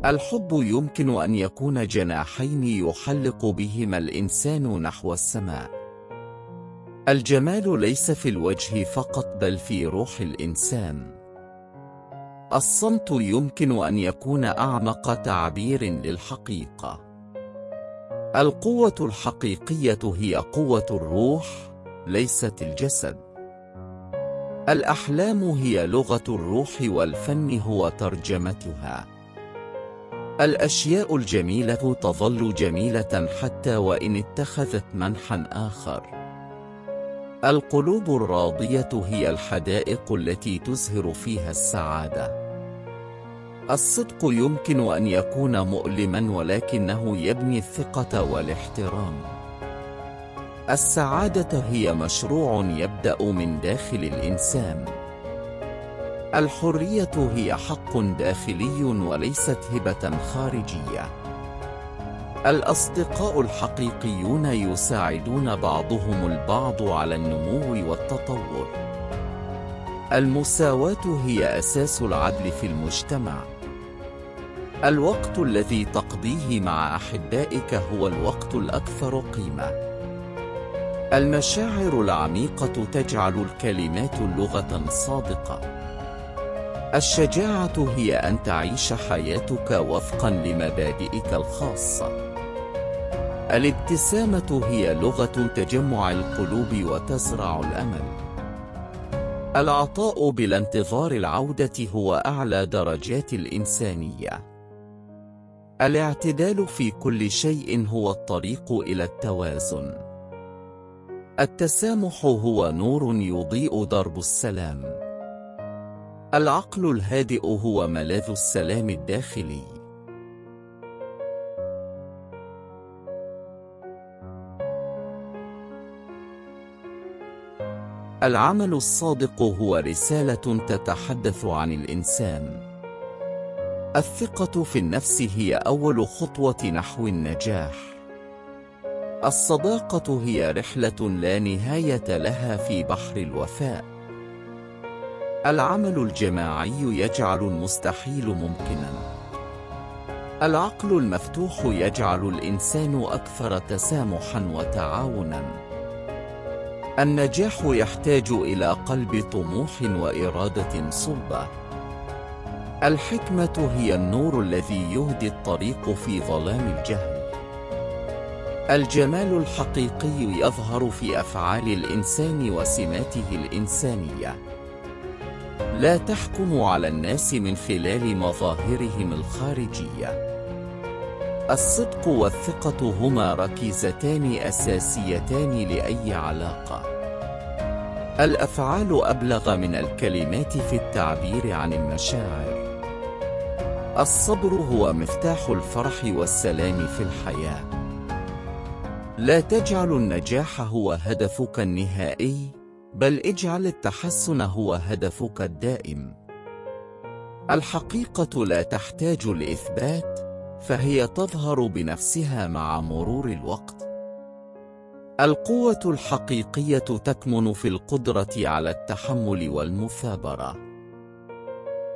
الحب يمكن أن يكون جناحين يحلق بهما الإنسان نحو السماء. الجمال ليس في الوجه فقط بل في روح الإنسان. الصمت يمكن أن يكون أعمق تعبير للحقيقة. القوة الحقيقية هي قوة الروح، ليست الجسد. الأحلام هي لغة الروح والفن هو ترجمتها. الأشياء الجميلة تظل جميلة حتى وإن اتخذت منحا آخر. القلوب الراضية هي الحدائق التي تزهر فيها السعادة. الصدق يمكن أن يكون مؤلما ولكنه يبني الثقة والاحترام. السعادة هي مشروع يبدأ من داخل الإنسان. الحرية هي حق داخلي وليست هبة خارجية. الأصدقاء الحقيقيون يساعدون بعضهم البعض على النمو والتطور. المساواة هي أساس العدل في المجتمع. الوقت الذي تقضيه مع أحبائك هو الوقت الأكثر قيمة. المشاعر العميقة تجعل الكلمات لغة صادقة. الشجاعة هي أن تعيش حياتك وفقا لمبادئك الخاصة. الابتسامة هي لغة تجمع القلوب وتزرع الأمل. العطاء بلا انتظار العودة هو أعلى درجات الإنسانية. الاعتدال في كل شيء هو الطريق إلى التوازن. التسامح هو نور يضيء درب السلام. العقل الهادئ هو ملاذ السلام الداخلي. العمل الصادق هو رسالة تتحدث عن الإنسان. الثقة في النفس هي أول خطوة نحو النجاح. الصداقة هي رحلة لا نهاية لها في بحر الوفاء. العمل الجماعي يجعل المستحيل ممكنا. العقل المفتوح يجعل الإنسان أكثر تسامحا وتعاونا. النجاح يحتاج إلى قلب طموح وإرادة صلبة. الحكمة هي النور الذي يهدي الطريق في ظلام الجهل. الجمال الحقيقي يظهر في أفعال الإنسان وسماته الإنسانية. لا تحكم على الناس من خلال مظاهرهم الخارجية. الصدق والثقة هما ركيزتان أساسيتان لأي علاقة. الأفعال أبلغ من الكلمات في التعبير عن المشاعر. الصبر هو مفتاح الفرح والسلام في الحياة. لا تجعل النجاح هو هدفك النهائي، بل اجعل التحسن هو هدفك الدائم. الحقيقة لا تحتاج لإثبات، فهي تظهر بنفسها مع مرور الوقت. القوة الحقيقية تكمن في القدرة على التحمل والمثابرة.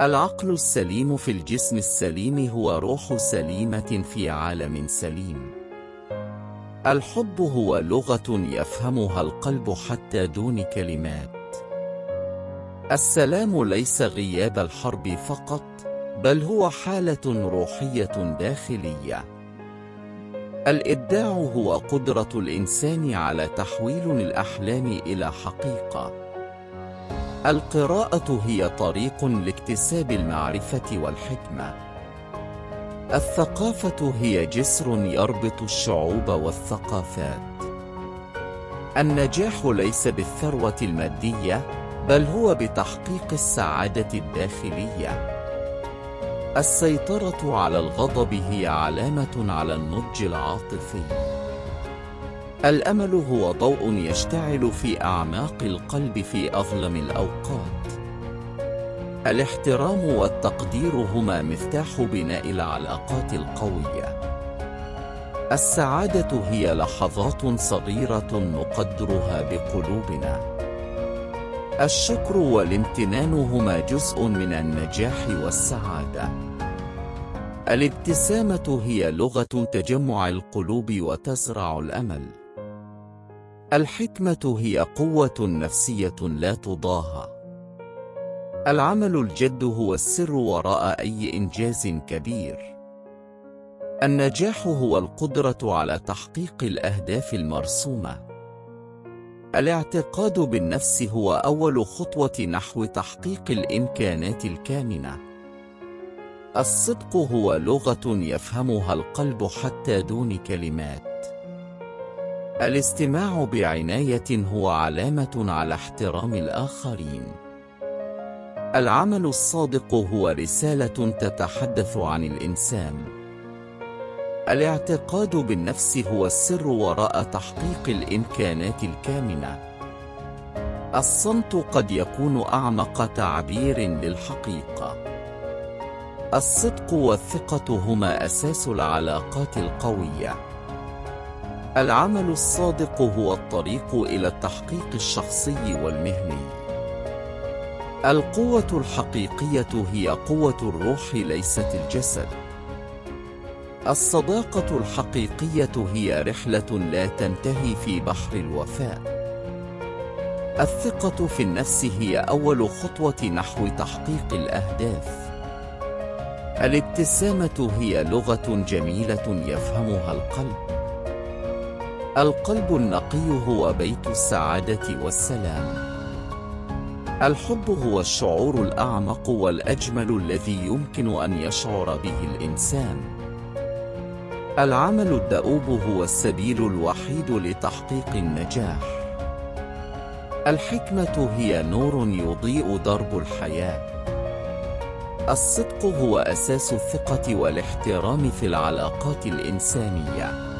العقل السليم في الجسم السليم هو روح سليمة في عالم سليم. الحب هو لغة يفهمها القلب حتى دون كلمات. السلام ليس غياب الحرب فقط، بل هو حالة روحية داخلية. الإبداع هو قدرة الإنسان على تحويل الأحلام إلى حقيقة. القراءة هي طريق لاكتساب المعرفة والحكمة. الثقافة هي جسر يربط الشعوب والثقافات. النجاح ليس بالثروة المادية، بل هو بتحقيق السعادة الداخلية. السيطرة على الغضب هي علامة على النضج العاطفي. الأمل هو ضوء يشتعل في أعماق القلب في أظلم الأوقات. الاحترام والتقدير هما مفتاح بناء العلاقات القوية. السعادة هي لحظات صغيرة نقدرها بقلوبنا. الشكر والامتنان هما جزء من النجاح والسعادة. الابتسامة هي لغة تجمع القلوب وتزرع الأمل. الحكمة هي قوة نفسية لا تضاهى. العمل الجد هو السر وراء أي إنجاز كبير. النجاح هو القدرة على تحقيق الأهداف المرسومة. الاعتقاد بالنفس هو أول خطوة نحو تحقيق الإمكانات الكامنة. الصدق هو لغة يفهمها القلب حتى دون كلمات. الاستماع بعناية هو علامة على احترام الآخرين. العمل الصادق هو رسالة تتحدث عن الإنسان. الاعتقاد بالنفس هو السر وراء تحقيق الإمكانات الكامنة. الصمت قد يكون أعمق تعبير للحقيقة. الصدق والثقة هما أساس العلاقات القوية. العمل الصادق هو الطريق إلى التحقيق الشخصي والمهني. القوة الحقيقية هي قوة الروح ليست الجسد. الصداقة الحقيقية هي رحلة لا تنتهي في بحر الوفاء. الثقة في النفس هي أول خطوة نحو تحقيق الأهداف. الابتسامة هي لغة جميلة يفهمها القلب. القلب النقي هو بيت السعادة والسلام. الحب هو الشعور الأعمق والأجمل الذي يمكن أن يشعر به الإنسان. العمل الدؤوب هو السبيل الوحيد لتحقيق النجاح. الحكمة هي نور يضيء درب الحياة. الصدق هو أساس الثقة والاحترام في العلاقات الإنسانية.